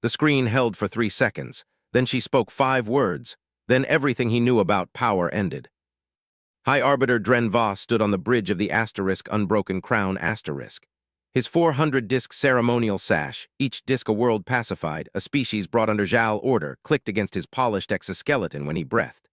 The screen held for 3 seconds. Then she spoke 5 words. Then everything he knew about power ended. High Arbiter Dren Voss stood on the bridge of the Unbroken Crown *. His 400-disc ceremonial sash, each disc a world pacified, a species brought under Jal order, clicked against his polished exoskeleton when he breathed.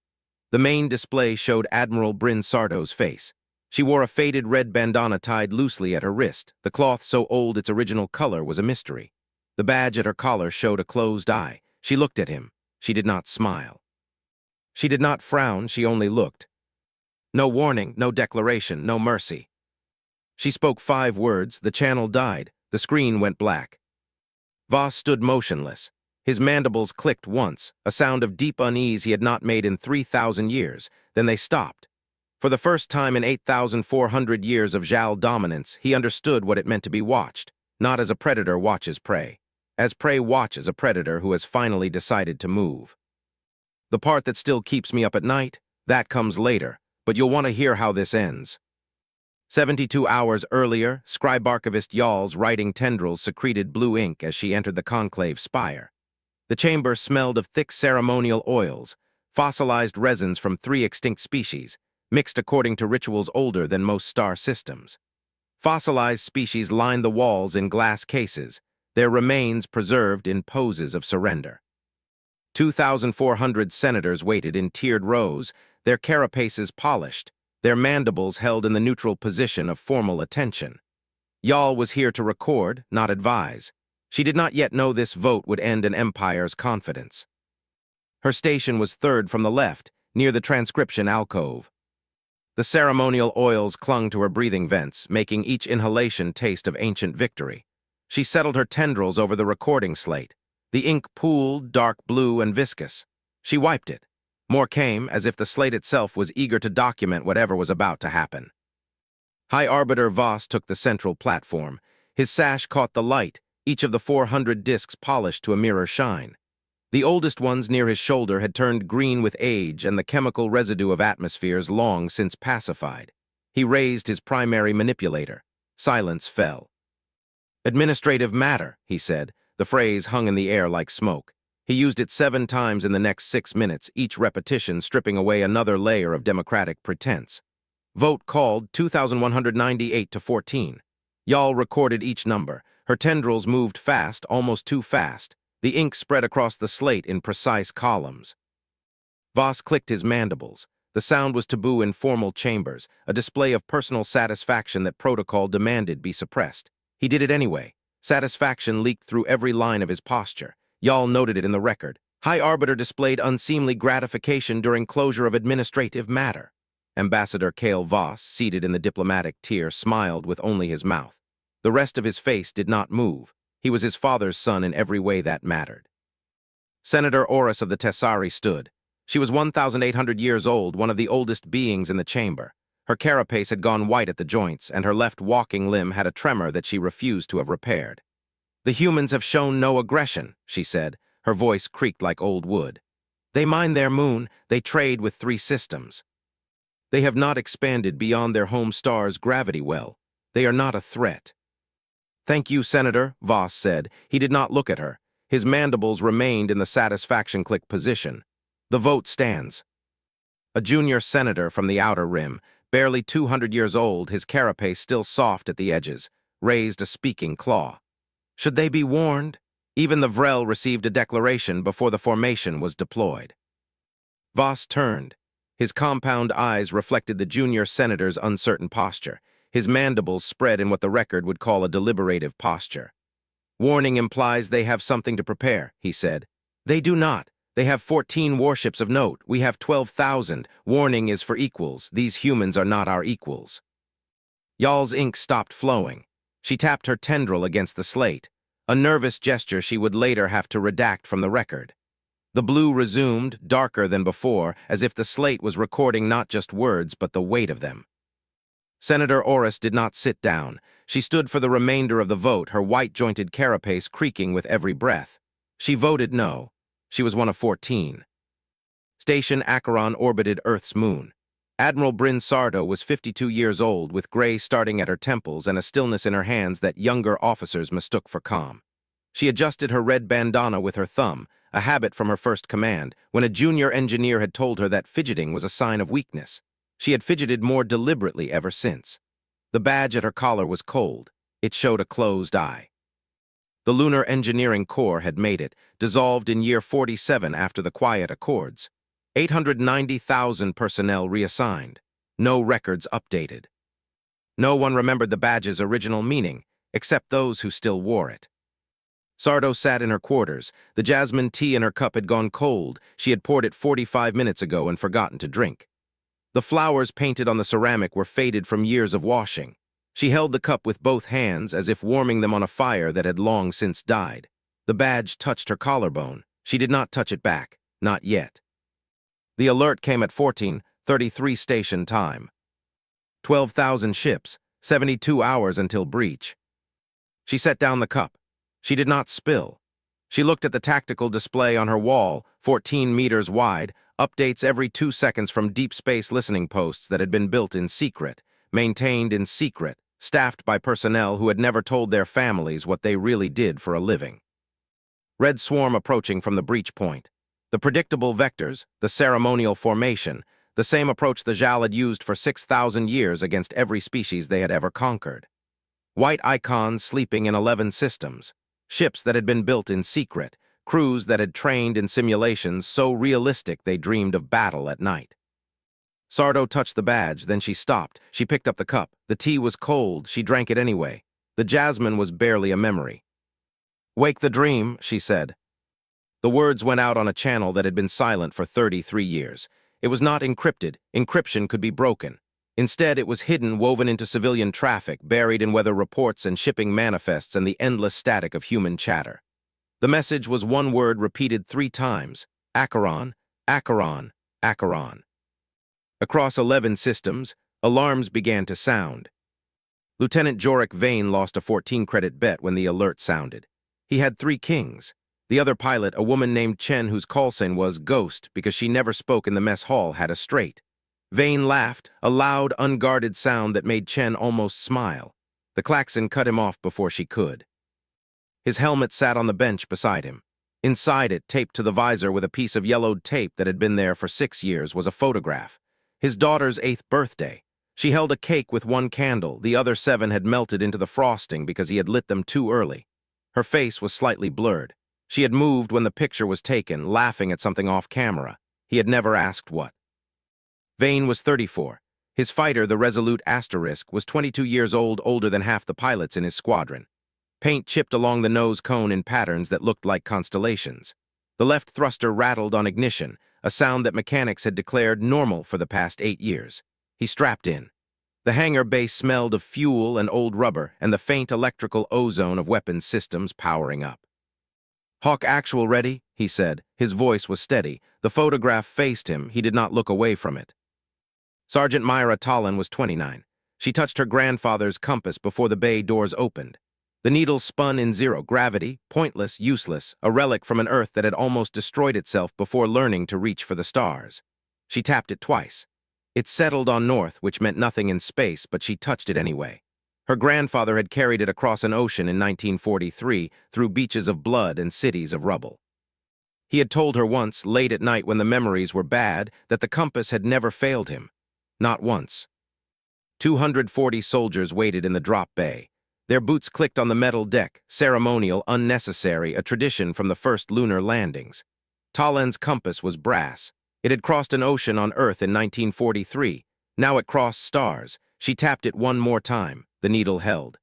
The main display showed Admiral Bryn Sardo's face. She wore a faded red bandana tied loosely at her wrist, the cloth so old its original color was a mystery. The badge at her collar showed a closed eye. She looked at him. She did not smile. She did not frown, she only looked. No warning, no declaration, no mercy. She spoke 5 words, the channel died, the screen went black. Voss stood motionless. His mandibles clicked once, a sound of deep unease he had not made in 3,000 years, then they stopped. For the first time in 8,400 years of Jal dominance, he understood what it meant to be watched, not as a predator watches prey, as prey watches a predator who has finally decided to move. The part that still keeps me up at night, that comes later, but you'll want to hear how this ends. 72 hours earlier, scribe archivist Yal's writing tendrils secreted blue ink as she entered the conclave spire. The chamber smelled of thick ceremonial oils, fossilized resins from 3 extinct species, mixed according to rituals older than most star systems. Fossilized species lined the walls in glass cases, their remains preserved in poses of surrender. 2,400 senators waited in tiered rows, their carapaces polished, their mandibles held in the neutral position of formal attention. Yal was here to record, not advise. She did not yet know this vote would end an empire's confidence. Her station was third from the left, near the transcription alcove. The ceremonial oils clung to her breathing vents, making each inhalation taste of ancient victory. She settled her tendrils over the recording slate. The ink pooled, dark blue and viscous. She wiped it. More came, as if the slate itself was eager to document whatever was about to happen. High Arbiter Voss took the central platform. His sash caught the light, each of the 400 discs polished to a mirror shine. The oldest ones near his shoulder had turned green with age and the chemical residue of atmospheres long since pacified. He raised his primary manipulator. Silence fell. "Administrative matter," he said. The phrase hung in the air like smoke. He used it 7 times in the next 6 minutes, each repetition stripping away another layer of democratic pretense. Vote called 2,198 to 14. Yal recorded each number. Her tendrils moved fast, almost too fast. The ink spread across the slate in precise columns. Voss clicked his mandibles. The sound was taboo in formal chambers, a display of personal satisfaction that protocol demanded be suppressed. He did it anyway. Satisfaction leaked through every line of his posture. Yal noted it in the record. High Arbiter displayed unseemly gratification during closure of administrative matter. Ambassador Kale Voss, seated in the diplomatic tier, smiled with only his mouth. The rest of his face did not move. He was his father's son in every way that mattered. Senator Oris of the Tessari stood. She was 1,800 years old, one of the oldest beings in the chamber. Her carapace had gone white at the joints, and her left walking limb had a tremor that she refused to have repaired. "The humans have shown no aggression," she said. Her voice creaked like old wood. "They mine their moon, they trade with 3 systems. They have not expanded beyond their home star's gravity well. They are not a threat." "Thank you, Senator," Voss said. He did not look at her. His mandibles remained in the satisfaction click position. "The vote stands." A junior senator from the outer rim, barely 200 years old, his carapace still soft at the edges, raised a speaking claw. "Should they be warned?" Even the Vrel received a declaration before the formation was deployed. Voss turned. His compound eyes reflected the junior senator's uncertain posture. His mandibles spread in what the record would call a deliberative posture. "Warning implies they have something to prepare," he said. "They do not. They have 14 warships of note. We have 12,000. Warning is for equals. These humans are not our equals." Yal's ink stopped flowing. She tapped her tendril against the slate, a nervous gesture she would later have to redact from the record. The blue resumed, darker than before, as if the slate was recording not just words but the weight of them. Senator Oris did not sit down. She stood for the remainder of the vote, her white-jointed carapace creaking with every breath. She voted no. She was one of 14. Station Acheron orbited Earth's moon. Admiral Bryn Sardo was 52 years old, with gray starting at her temples and a stillness in her hands that younger officers mistook for calm. She adjusted her red bandana with her thumb, a habit from her first command, when a junior engineer had told her that fidgeting was a sign of weakness. She had fidgeted more deliberately ever since. The badge at her collar was cold. It showed a closed eye. The Lunar Engineering Corps had made it, dissolved in year 47 after the Quiet Accords. 890,000 personnel reassigned. No records updated. No one remembered the badge's original meaning, except those who still wore it. Sardo sat in her quarters. The jasmine tea in her cup had gone cold. She had poured it 45 minutes ago and forgotten to drink. The flowers painted on the ceramic were faded from years of washing. She held the cup with both hands, as if warming them on a fire that had long since died. The badge touched her collarbone. She did not touch it back. Not yet. The alert came at 14:33 station time. 12,000 ships, 72 hours until breach. She set down the cup. She did not spill. She looked at the tactical display on her wall, 14 meters wide, updates every 2 seconds from deep space listening posts that had been built in secret, maintained in secret, staffed by personnel who had never told their families what they really did for a living. Red swarm approaching from the breach point. The predictable vectors, the ceremonial formation, the same approach the Jal had used for 6,000 years against every species they had ever conquered. White icons sleeping in 11 systems. Ships that had been built in secret, crews that had trained in simulations so realistic they dreamed of battle at night. Sardo touched the badge, then she stopped. She picked up the cup. The tea was cold. She drank it anyway. The jasmine was barely a memory. "Wake the dream," she said. The words went out on a channel that had been silent for 33 years. It was not encrypted. Encryption could be broken. Instead, it was hidden, woven into civilian traffic, buried in weather reports and shipping manifests and the endless static of human chatter. The message was one word repeated 3 times: Acheron, Acheron, Acheron. Across 11 systems, alarms began to sound. Lieutenant Jorik Vane lost a 14-credit bet when the alert sounded. He had 3 kings. The other pilot, a woman named Chen whose call sign was Ghost because she never spoke in the mess hall, had a straight. Vane laughed, a loud, unguarded sound that made Chen almost smile. The klaxon cut him off before she could. His helmet sat on the bench beside him. Inside it, taped to the visor with a piece of yellowed tape that had been there for 6 years, was a photograph. His daughter's 8th birthday. She held a cake with 1 candle. The other 7 had melted into the frosting because he had lit them too early. Her face was slightly blurred. She had moved when the picture was taken, laughing at something off camera. He had never asked what. Vane was 34. His fighter, the Resolute Asterisk, was 22 years old, older than half the pilots in his squadron. Paint chipped along the nose cone in patterns that looked like constellations. The left thruster rattled on ignition, a sound that mechanics had declared normal for the past 8 years. He strapped in. The hangar bay smelled of fuel and old rubber and the faint electrical ozone of weapons systems powering up. "Hawk Actual ready," he said. His voice was steady. The photograph faced him. He did not look away from it. Sergeant Myra Tallon was 29. She touched her grandfather's compass before the bay doors opened. The needle spun in 0 gravity, pointless, useless, a relic from an Earth that had almost destroyed itself before learning to reach for the stars. She tapped it twice. It settled on north, which meant nothing in space, but she touched it anyway. Her grandfather had carried it across an ocean in 1943, through beaches of blood and cities of rubble. He had told her once, late at night when the memories were bad, that the compass had never failed him. Not once. 240 soldiers waited in the drop bay. Their boots clicked on the metal deck, ceremonial, unnecessary, a tradition from the first lunar landings. Talon's compass was brass. It had crossed an ocean on Earth in 1943. Now it crossed stars. She tapped it one more time. The needle held.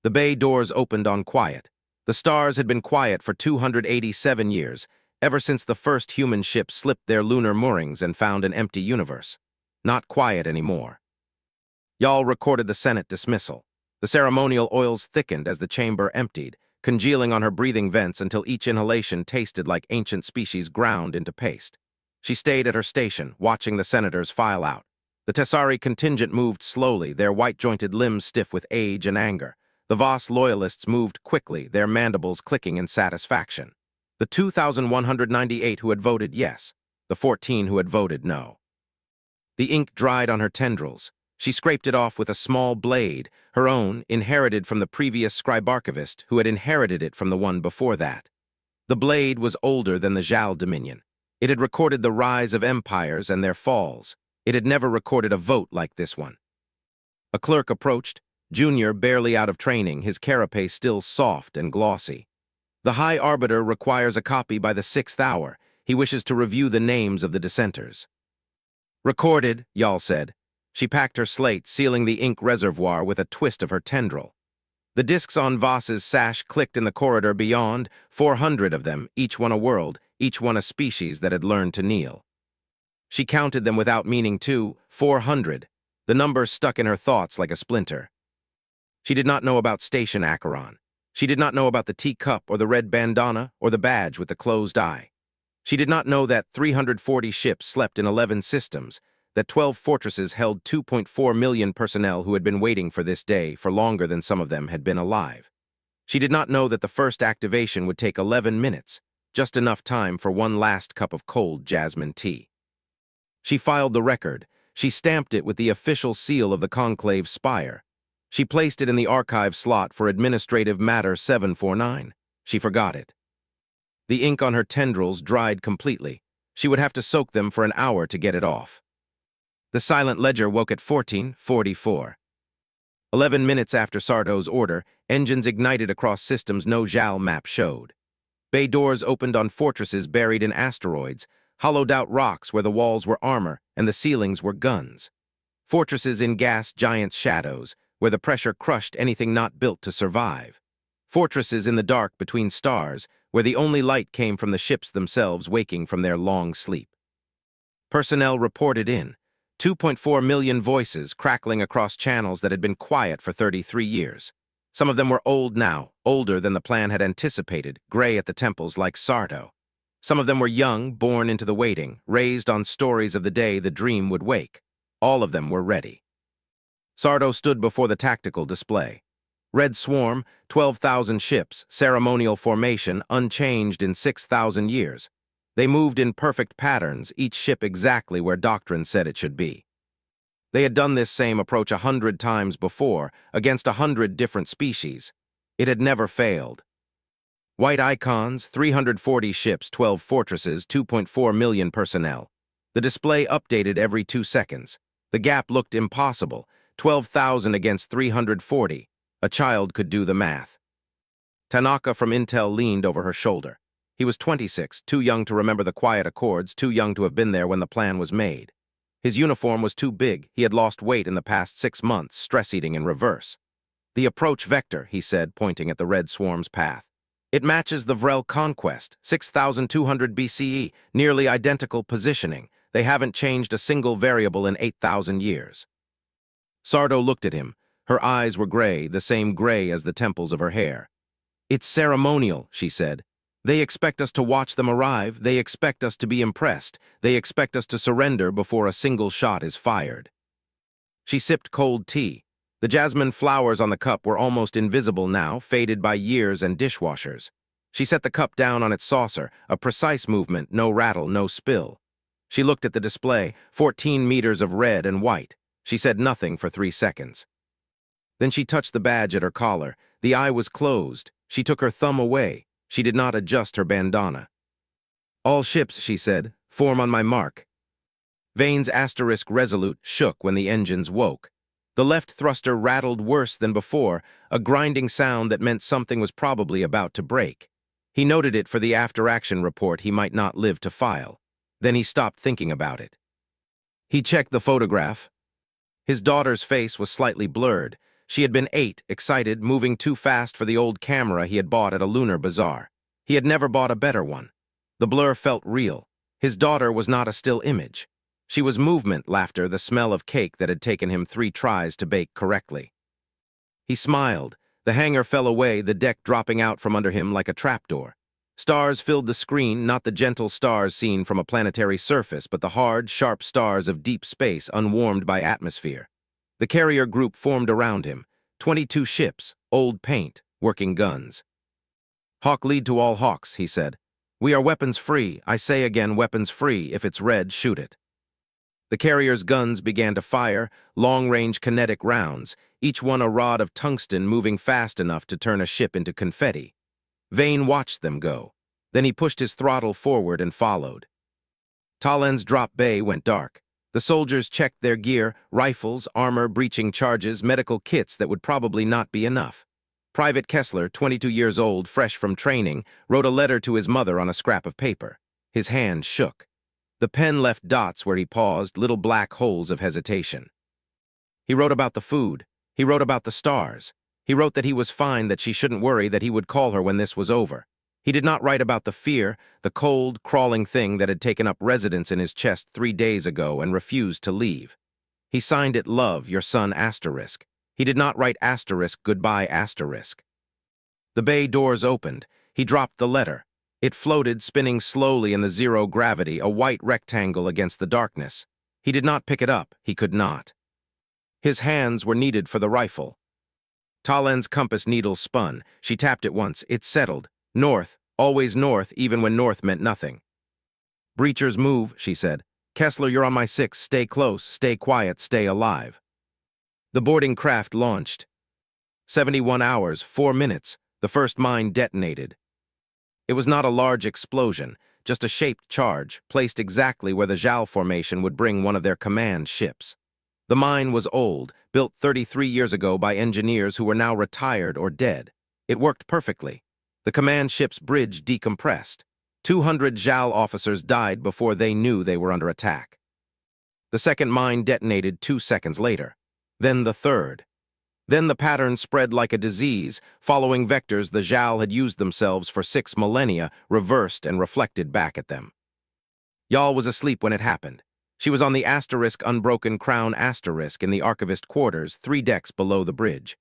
The bay doors opened on quiet. The stars had been quiet for 287 years, ever since the first human ship slipped their lunar moorings and found an empty universe. Not quiet anymore. Yal recorded the Senate dismissal. The ceremonial oils thickened as the chamber emptied, congealing on her breathing vents until each inhalation tasted like ancient species ground into paste. She stayed at her station, watching the senators file out. The Tessari contingent moved slowly, their white-jointed limbs stiff with age and anger. The Voss loyalists moved quickly, their mandibles clicking in satisfaction. The 2,198 who had voted yes, the 14 who had voted no. The ink dried on her tendrils. She scraped it off with a small blade, her own, inherited from the previous scribarchivist, who had inherited it from the one before that. The blade was older than the Zhao Dominion. It had recorded the rise of empires and their falls. It had never recorded a vote like this one. A clerk approached, Junior barely out of training, his carapace still soft and glossy. The High Arbiter requires a copy by the 6th hour. He wishes to review the names of the dissenters. Recorded, Yal said. She packed her slate, sealing the ink reservoir with a twist of her tendril. The discs on Voss's sash clicked in the corridor beyond, 400 of them, each one a world, each one a species that had learned to kneel. She counted them without meaning to, 400. The number stuck in her thoughts like a splinter. She did not know about Station Acheron. She did not know about the teacup or the red bandana or the badge with the closed eye. She did not know that 340 ships slept in 11 systems, that 12 fortresses held 2.4 million personnel who had been waiting for this day for longer than some of them had been alive. She did not know that the first activation would take 11 minutes, just enough time for one last cup of cold jasmine tea. She filed the record. She stamped it with the official seal of the Conclave Spire. She placed it in the archive slot for Administrative Matter 749. She forgot it. The ink on her tendrils dried completely. She would have to soak them for an hour to get it off. The silent ledger woke at 14:44. 11 minutes after Sardo's order, engines ignited across systems no Zhao map showed. Bay doors opened on fortresses buried in asteroids, hollowed-out rocks where the walls were armor and the ceilings were guns. Fortresses in gas giants' shadows, where the pressure crushed anything not built to survive. Fortresses in the dark between stars, where the only light came from the ships themselves waking from their long sleep. Personnel reported in. 2.4 million voices crackling across channels that had been quiet for 33 years. Some of them were old now, older than the plan had anticipated, gray at the temples like Sardo. Some of them were young, born into the waiting, raised on stories of the day the dream would wake. All of them were ready. Sardo stood before the tactical display. Red Swarm, 12,000 ships, ceremonial formation, unchanged in 6,000 years. They moved in perfect patterns, each ship exactly where doctrine said it should be. They had done this same approach 100 times before, against 100 different species. It had never failed. White icons, 340 ships, 12 fortresses, 2.4 million personnel. The display updated every 2 seconds. The gap looked impossible, 12,000 against 340. A child could do the math. Tanaka from Intel leaned over her shoulder. He was 26, too young to remember the quiet accords, too young to have been there when the plan was made. His uniform was too big. He had lost weight in the past 6 months, stress-eating in reverse. The approach vector, he said, pointing at the Red Swarm's path. It matches the Vrel conquest, 6,200 BCE, nearly identical positioning. They haven't changed a single variable in 8,000 years. Sardo looked at him. Her eyes were gray, the same gray as the temples of her hair. It's ceremonial, she said. They expect us to watch them arrive. They expect us to be impressed. They expect us to surrender before a single shot is fired. She sipped cold tea. The jasmine flowers on the cup were almost invisible now, faded by years and dishwashers. She set the cup down on its saucer, a precise movement, no rattle, no spill. She looked at the display, 14 meters of red and white. She said nothing for 3 seconds. Then she touched the badge at her collar. The eye was closed. She took her thumb away. She did not adjust her bandana. All ships, she said, form on my mark. Vane's asterisk resolute shook when the engines woke. The left thruster rattled worse than before, a grinding sound that meant something was probably about to break. He noted it for the after-action report he might not live to file. Then he stopped thinking about it. He checked the photograph. His daughter's face was slightly blurred. She had been 8, excited, moving too fast for the old camera he had bought at a lunar bazaar. He had never bought a better one. The blur felt real. His daughter was not a still image. She was movement, laughter, the smell of cake that had taken him 3 tries to bake correctly. He smiled. The hanger fell away, the deck dropping out from under him like a trapdoor. Stars filled the screen, not the gentle stars seen from a planetary surface, but the hard, sharp stars of deep space unwarmed by atmosphere. The carrier group formed around him. 22 ships, old paint, working guns. Hawk lead to all hawks, he said. We are weapons free. I say again, weapons free. If it's red, shoot it. The carrier's guns began to fire, long-range kinetic rounds, each one a rod of tungsten moving fast enough to turn a ship into confetti. Vane watched them go. Then he pushed his throttle forward and followed. Talon's drop bay went dark. The soldiers checked their gear, rifles, armor, breaching charges, medical kits that would probably not be enough. Private Kessler, 22 years old, fresh from training, wrote a letter to his mother on a scrap of paper. His hand shook. The pen left dots where he paused, little black holes of hesitation. He wrote about the food. He wrote about the stars. He wrote that he was fine, that she shouldn't worry, that he would call her when this was over. He did not write about the fear, the cold, crawling thing that had taken up residence in his chest 3 days ago and refused to leave. He signed it Love, your son asterisk. He did not write asterisk goodbye asterisk. The bay doors opened. He dropped the letter. It floated, spinning slowly in the zero gravity, a white rectangle against the darkness. He did not pick it up. He could not. His hands were needed for the rifle. Talon's compass needle spun. She tapped it once. It settled. North, always north, even when north meant nothing. Breachers move, she said. Kessler, you're on my 6. Stay close, stay quiet, stay alive. The boarding craft launched. 71 hours, 4 minutes. The first mine detonated. It was not a large explosion, just a shaped charge, placed exactly where the JAL formation would bring one of their command ships. The mine was old, built 33 years ago by engineers who were now retired or dead. It worked perfectly. The command ship's bridge decompressed. 200 JAL officers died before they knew they were under attack. The second mine detonated 2 seconds later. Then the third. Then the pattern spread like a disease, following vectors the JAL had used themselves for 6 millennia, reversed and reflected back at them. Yal was asleep when it happened. She was on the asterisk unbroken crown asterisk in the archivist quarters 3 decks below the bridge.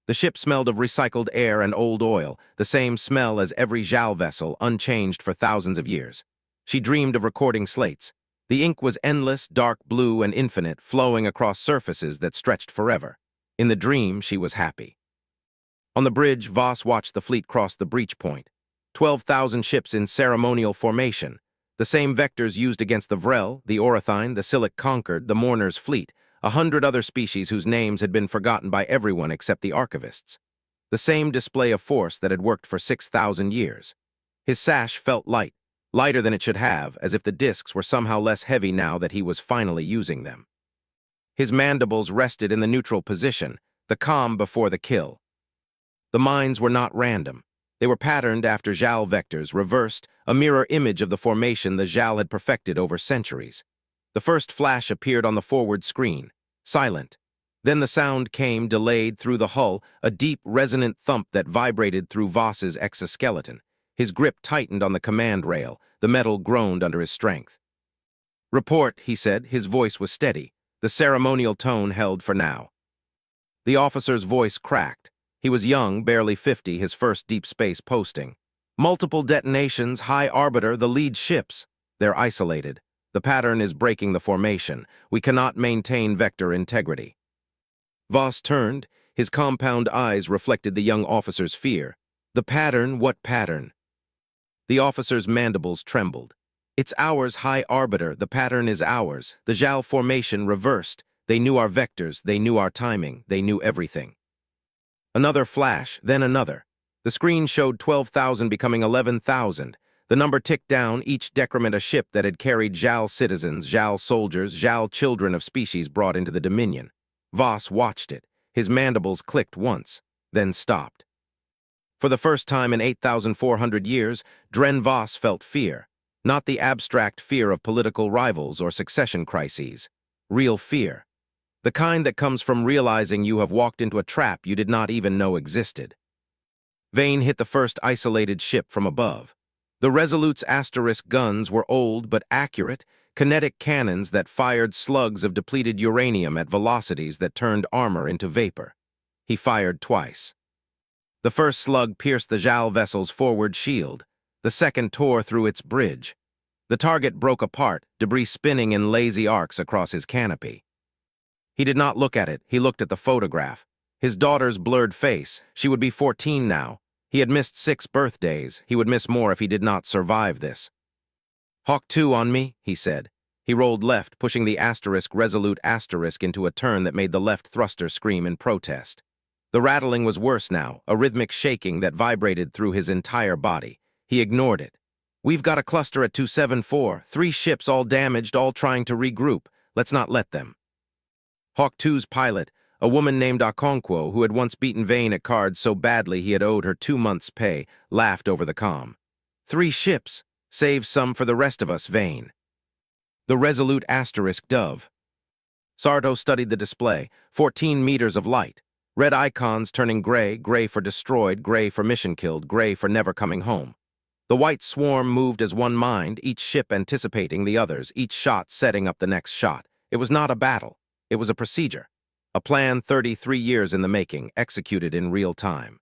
The ship smelled of recycled air and old oil, the same smell as every JAL vessel, unchanged for thousands of years. She dreamed of recording slates. The ink was endless, dark blue and infinite, flowing across surfaces that stretched forever. In the dream, she was happy. On the bridge, Voss watched the fleet cross the breach point. 12,000 ships in ceremonial formation. The same vectors used against the Vrel, the Orithine, the Silic Concord, the Mourner's fleet, 100 other species whose names had been forgotten by everyone except the archivists. The same display of force that had worked for 6,000 years. His sash felt light, lighter than it should have, as if the discs were somehow less heavy now that he was finally using them. His mandibles rested in the neutral position, the calm before the kill. The mines were not random. They were patterned after JAL vectors, reversed, a mirror image of the formation the JAL had perfected over centuries. The first flash appeared on the forward screen, silent. Then the sound came, delayed, through the hull, a deep, resonant thump that vibrated through Voss's exoskeleton. His grip tightened on the command rail. The metal groaned under his strength. "Report," he said. His voice was steady. The ceremonial tone held for now. The officer's voice cracked. He was young, barely 50, his first deep space posting. "Multiple detonations, high arbiter, the lead ships. They're isolated. The pattern is breaking the formation. We cannot maintain vector integrity." Voss turned. His compound eyes reflected the young officer's fear. "The pattern? What pattern?" The officer's mandibles trembled. "It's ours, High Arbiter. The pattern is ours. The JAL formation reversed. They knew our vectors. They knew our timing. They knew everything." Another flash, then another. The screen showed 12,000 becoming 11,000. The number ticked down, each decrement a ship that had carried JAL citizens, JAL soldiers, JAL children of species brought into the Dominion. Voss watched it. His mandibles clicked once, then stopped. For the first time in 8,400 years, Dren Voss felt fear. Not the abstract fear of political rivals or succession crises. Real fear. The kind that comes from realizing you have walked into a trap you did not even know existed. Vane hit the first isolated ship from above. The Resolute's asterisk guns were old but accurate, kinetic cannons that fired slugs of depleted uranium at velocities that turned armor into vapor. He fired twice. The first slug pierced the JAL vessel's forward shield. The second tore through its bridge. The target broke apart, debris spinning in lazy arcs across his canopy. He did not look at it. He looked at the photograph. His daughter's blurred face. She would be 14 now. He had missed 6 birthdays. He would miss more if he did not survive this. "Hawk 2 on me," he said. He rolled left, pushing the resolute asterisk into a turn that made the left thruster scream in protest. The rattling was worse now, a rhythmic shaking that vibrated through his entire body. He ignored it. "We've got a cluster at 274, 3 ships all damaged, all trying to regroup. Let's not let them." Hawk 2's pilot, a woman named Okonkwo, who had once beaten Vane at cards so badly he had owed her 2 months' pay, laughed over the comm. "3 ships. Save some for the rest of us, Vane." The resolute asterisk dove. Sardo studied the display, 14 meters of light. Red icons turning gray, gray for destroyed, gray for mission killed, gray for never coming home. The white swarm moved as one mind, each ship anticipating the others, each shot setting up the next shot. It was not a battle. It was a procedure. A plan 33 years in the making, executed in real time.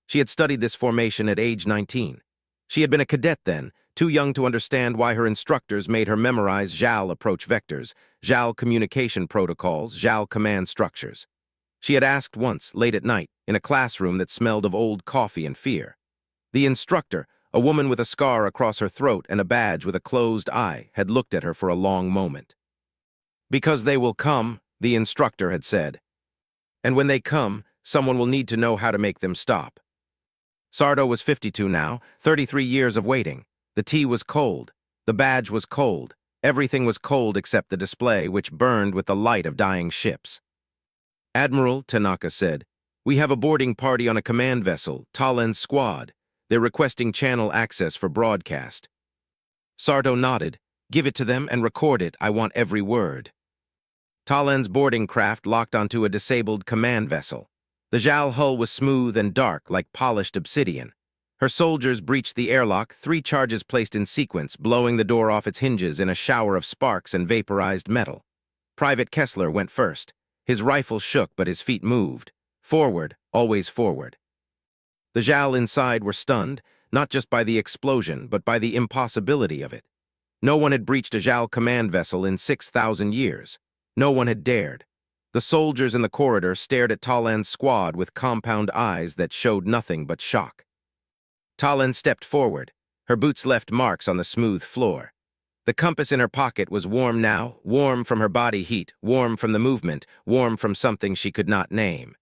She had studied this formation at age 19. She had been a cadet then, too young to understand why her instructors made her memorize JAL approach vectors, JAL communication protocols, JAL command structures. She had asked once, late at night, in a classroom that smelled of old coffee and fear. The instructor, a woman with a scar across her throat and a badge with a closed eye, had looked at her for a long moment. "Because they will come," the instructor had said. "And when they come, someone will need to know how to make them stop." Sardo was 52 now, 33 years of waiting. The tea was cold. The badge was cold. Everything was cold except the display, which burned with the light of dying ships. "Admiral," Tanaka said, "we have a boarding party on a command vessel, Talen's squad. They're requesting channel access for broadcast." Sardo nodded. "Give it to them and record it. I want every word." Talen's boarding craft locked onto a disabled command vessel. The JAL hull was smooth and dark, like polished obsidian. Her soldiers breached the airlock, 3 charges placed in sequence, blowing the door off its hinges in a shower of sparks and vaporized metal. Private Kessler went first. His rifle shook, but his feet moved. Forward, always forward. The JAL inside were stunned, not just by the explosion, but by the impossibility of it. No one had breached a JAL command vessel in 6,000 years. No one had dared. The soldiers in the corridor stared at Talen's squad with compound eyes that showed nothing but shock. Talen stepped forward. Her boots left marks on the smooth floor. The compass in her pocket was warm now, warm from her body heat, warm from the movement, warm from something she could not name.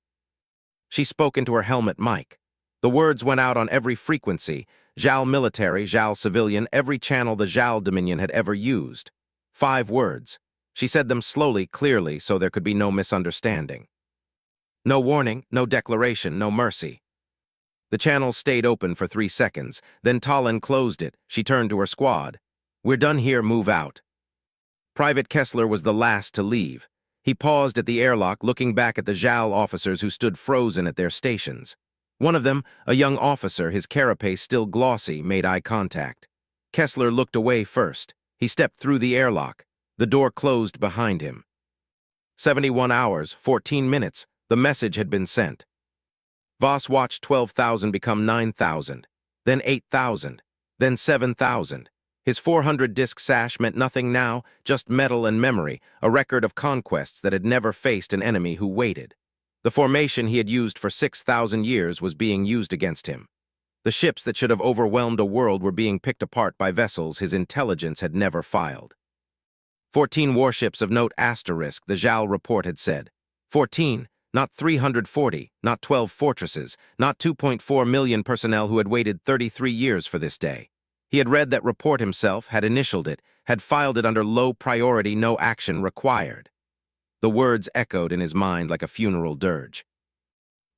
She spoke into her helmet mic. The words went out on every frequency, JAL military, JAL civilian, every channel the JAL Dominion had ever used. 5 words. She said them slowly, clearly, so there could be no misunderstanding. No warning, no declaration, no mercy. The channel stayed open for 3 seconds. Then Talen closed it. She turned to her squad. "We're done here, move out." Private Kessler was the last to leave. He paused at the airlock, looking back at the JAL officers who stood frozen at their stations. One of them, a young officer, his carapace still glossy, made eye contact. Kessler looked away first. He stepped through the airlock. The door closed behind him. 71 hours, 14 minutes, the message had been sent. Voss watched 12,000 become 9,000, then 8,000, then 7,000. His 400-disc sash meant nothing now, just metal and memory, a record of conquests that had never faced an enemy who waited. The formation he had used for 6,000 years was being used against him. The ships that should have overwhelmed a world were being picked apart by vessels his intelligence had never filed. 14 warships of note asterisk, the JAL report had said. 14, not 340, not 12 fortresses, not 2.4 million personnel who had waited 33 years for this day. He had read that report himself, had initialed it, had filed it under low priority, no action required. The words echoed in his mind like a funeral dirge.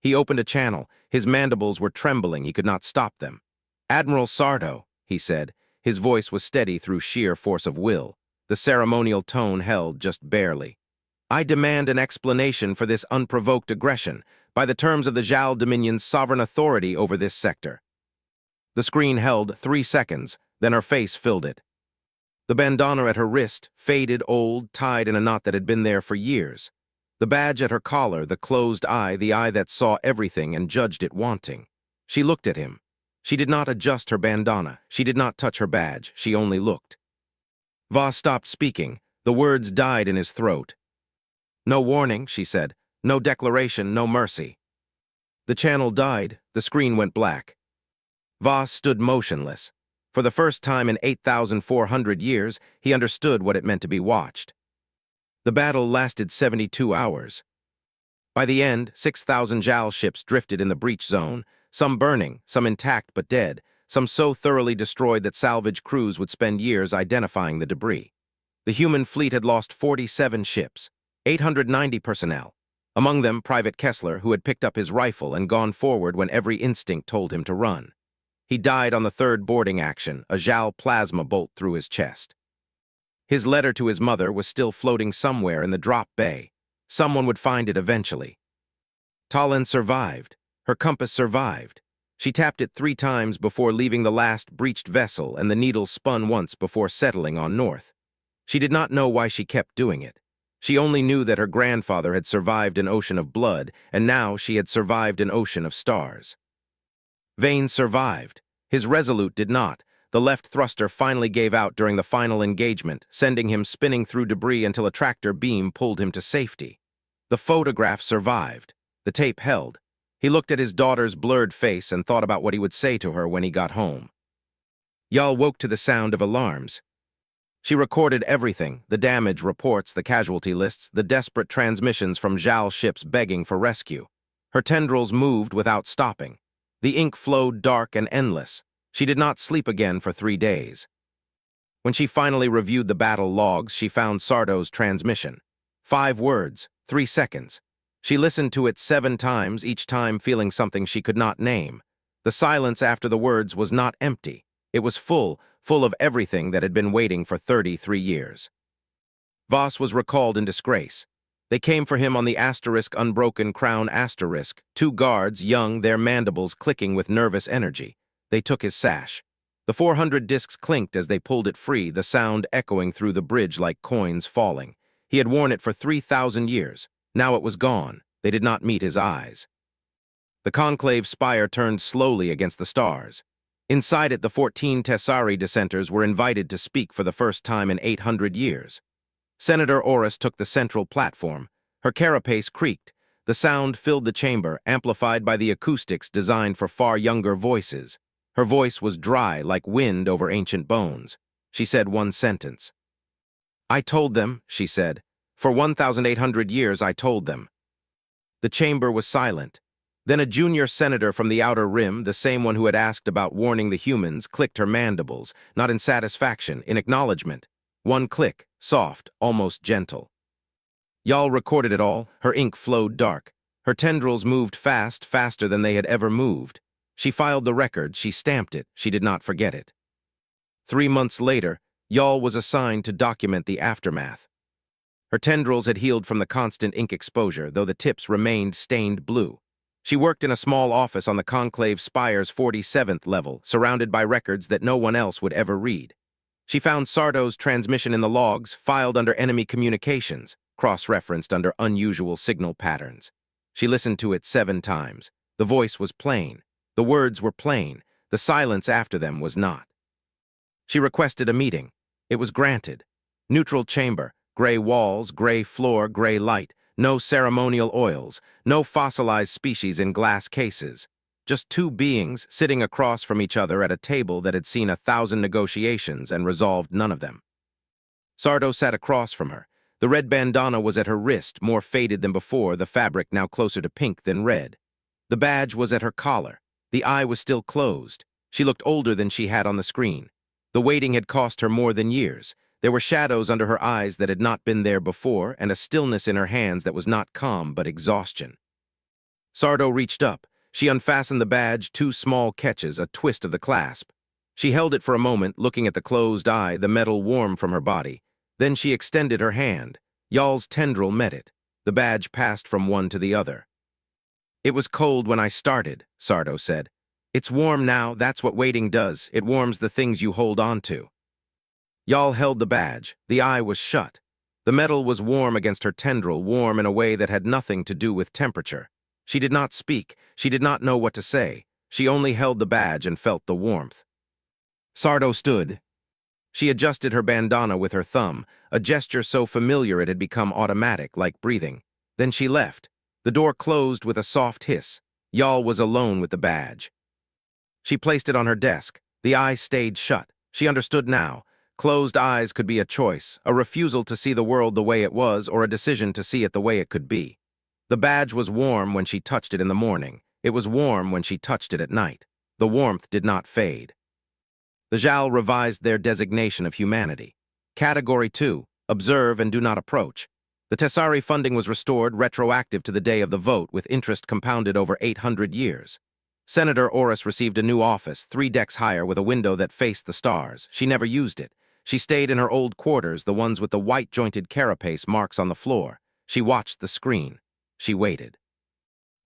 He opened a channel. His mandibles were trembling. He could not stop them. "Admiral Sardo," he said. His voice was steady through sheer force of will. The ceremonial tone held just barely. "I demand an explanation for this unprovoked aggression by the terms of the JAL Dominion's sovereign authority over this sector." The screen held 3 seconds, then her face filled it. The bandana at her wrist, faded, old, tied in a knot that had been there for years. The badge at her collar, the closed eye, the eye that saw everything and judged it wanting. She looked at him. She did not adjust her bandana. She did not touch her badge. She only looked. Voss stopped speaking. The words died in his throat. "No warning," she said. "No declaration, no mercy." The channel died. The screen went black. Voss stood motionless. For the first time in 8,400 years, he understood what it meant to be watched. The battle lasted 72 hours. By the end, 6,000 JAL ships drifted in the breach zone, some burning, some intact but dead, some so thoroughly destroyed that salvage crews would spend years identifying the debris. The human fleet had lost 47 ships, 890 personnel, among them Private Kessler, who had picked up his rifle and gone forward when every instinct told him to run. He died on the third boarding action, a JAL plasma bolt through his chest. His letter to his mother was still floating somewhere in the drop bay. Someone would find it eventually. Talon survived. Her compass survived. She tapped it 3 times before leaving the last breached vessel, and the needle spun once before settling on north. She did not know why she kept doing it. She only knew that her grandfather had survived an ocean of blood, and now she had survived an ocean of stars. Vane survived. His Resolute did not. The left thruster finally gave out during the final engagement, sending him spinning through debris until a tractor beam pulled him to safety. The photograph survived. The tape held. He looked at his daughter's blurred face and thought about what he would say to her when he got home. Yal woke to the sound of alarms. She recorded everything, the damage reports, the casualty lists, the desperate transmissions from JAL ships begging for rescue. Her tendrils moved without stopping. The ink flowed dark and endless. She did not sleep again for 3 days. When she finally reviewed the battle logs, she found Sardo's transmission. 5 words, 3 seconds. She listened to it 7 times, each time feeling something she could not name. The silence after the words was not empty. It was full of everything that had been waiting for 33 years. Voss was recalled in disgrace. They came for him on the asterisk unbroken crown asterisk, 2 guards, young, their mandibles clicking with nervous energy. They took his sash. The 400 discs clinked as they pulled it free, the sound echoing through the bridge like coins falling. He had worn it for 3,000 years. Now it was gone. They did not meet his eyes. The conclave spire turned slowly against the stars. Inside it, the 14 Tessari dissenters were invited to speak for the first time in 800 years. Senator Oris took the central platform. Her carapace creaked. The sound filled the chamber, amplified by the acoustics designed for far younger voices. Her voice was dry, like wind over ancient bones. She said one sentence. "I told them," she said. "For 1,800 years I told them." The chamber was silent. Then a junior senator from the outer rim, the same one who had asked about warning the humans, clicked her mandibles, not in satisfaction, in acknowledgement. One click, soft, almost gentle. Yal recorded it all. Her ink flowed dark. Her tendrils moved fast, faster than they had ever moved. She filed the record, she stamped it, she did not forget it. 3 months later, Yal was assigned to document the aftermath. Her tendrils had healed from the constant ink exposure, though the tips remained stained blue. She worked in a small office on the conclave spire's 47th level, surrounded by records that no one else would ever read. She found Sardo's transmission in the logs, filed under enemy communications, cross-referenced under unusual signal patterns. She listened to it 7 times. The voice was plain. The words were plain. The silence after them was not. She requested a meeting. It was granted. Neutral chamber, gray walls, gray floor, gray light. No ceremonial oils, no fossilized species in glass cases. Just 2 beings sitting across from each other at a table that had seen 1,000 negotiations and resolved none of them. Sardo sat across from her. The red bandana was at her wrist, more faded than before, the fabric now closer to pink than red. The badge was at her collar. The eye was still closed. She looked older than she had on the screen. The waiting had cost her more than years. There were shadows under her eyes that had not been there before, and a stillness in her hands that was not calm but exhaustion. Sardo reached up. She unfastened the badge, 2 small catches, a twist of the clasp. She held it for a moment, looking at the closed eye, the metal warm from her body. Then she extended her hand. Yal's tendril met it. The badge passed from one to the other. "It was cold when I started," Sardo said. "It's warm now, that's what waiting does. It warms the things you hold on to." Yal held the badge. The eye was shut. The metal was warm against her tendril, warm in a way that had nothing to do with temperature. She did not speak. She did not know what to say. She only held the badge and felt the warmth. Sardo stood. She adjusted her bandana with her thumb, a gesture so familiar it had become automatic, like breathing. Then she left. The door closed with a soft hiss. Yal was alone with the badge. She placed it on her desk. The eye stayed shut. She understood now. Closed eyes could be a choice, a refusal to see the world the way it was, or a decision to see it the way it could be. The badge was warm when she touched it in the morning. It was warm when she touched it at night. The warmth did not fade. The JAL revised their designation of humanity. Category 2, observe and do not approach. The Tessari funding was restored retroactive to the day of the vote with interest compounded over 800 years. Senator Oris received a new office, 3 decks higher with a window that faced the stars. She never used it. She stayed in her old quarters, the ones with the white-jointed carapace marks on the floor. She watched the screen. She waited.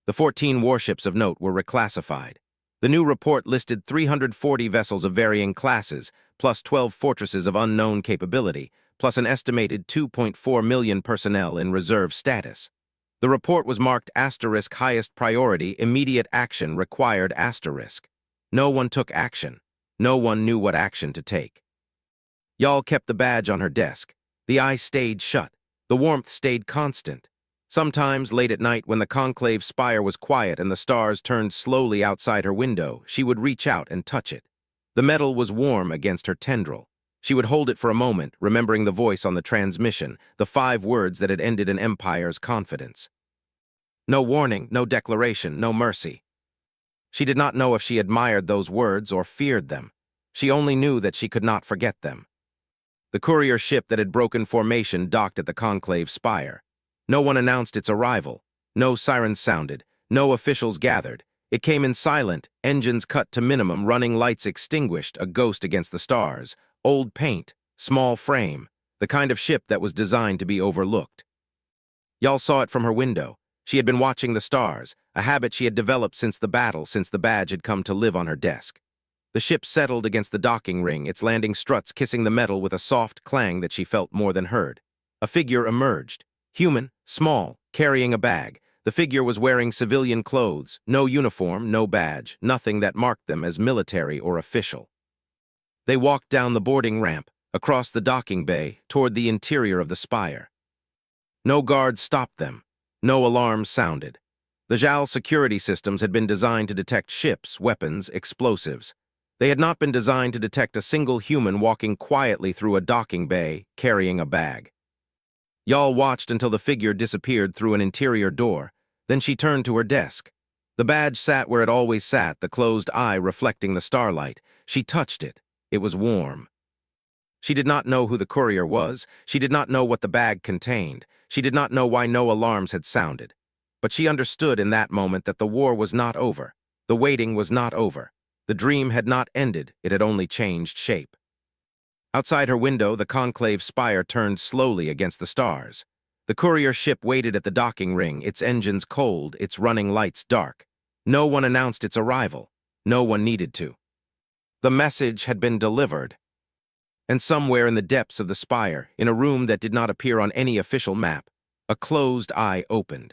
The 14 warships of note were reclassified. The new report listed 340 vessels of varying classes, plus 12 fortresses of unknown capability, plus an estimated 2.4 million personnel in reserve status. The report was marked asterisk highest priority, immediate action required asterisk. No one took action. No one knew what action to take. Yal kept the badge on her desk. The eye stayed shut. The warmth stayed constant. Sometimes, late at night, when the conclave spire was quiet and the stars turned slowly outside her window, she would reach out and touch it. The metal was warm against her tendril. She would hold it for a moment, remembering the voice on the transmission, the 5 words that had ended an empire's confidence. No warning, no declaration, no mercy. She did not know if she admired those words or feared them. She only knew that she could not forget them. The courier ship that had broken formation docked at the conclave spire. No one announced its arrival. No sirens sounded. No officials gathered. It came in silent, engines cut to minimum, running lights extinguished, a ghost against the stars. Old paint, small frame, the kind of ship that was designed to be overlooked. Yal saw it from her window. She had been watching the stars, a habit she had developed since the battle, since the badge had come to live on her desk. The ship settled against the docking ring, its landing struts kissing the metal with a soft clang that she felt more than heard. A figure emerged. Human, small, carrying a bag. The figure was wearing civilian clothes, no uniform, no badge, nothing that marked them as military or official. They walked down the boarding ramp, across the docking bay, toward the interior of the spire. No guards stopped them. No alarms sounded. The JAL security systems had been designed to detect ships, weapons, explosives. They had not been designed to detect a single human walking quietly through a docking bay, carrying a bag. Yal watched until the figure disappeared through an interior door. Then she turned to her desk. The badge sat where it always sat, the closed eye reflecting the starlight. She touched it. It was warm. She did not know who the courier was. She did not know what the bag contained. She did not know why no alarms had sounded. But she understood in that moment that the war was not over. The waiting was not over. The dream had not ended. It had only changed shape. Outside her window, the conclave spire turned slowly against the stars. The courier ship waited at the docking ring, its engines cold, its running lights dark. No one announced its arrival. No one needed to. The message had been delivered. And somewhere in the depths of the spire, in a room that did not appear on any official map, a closed eye opened.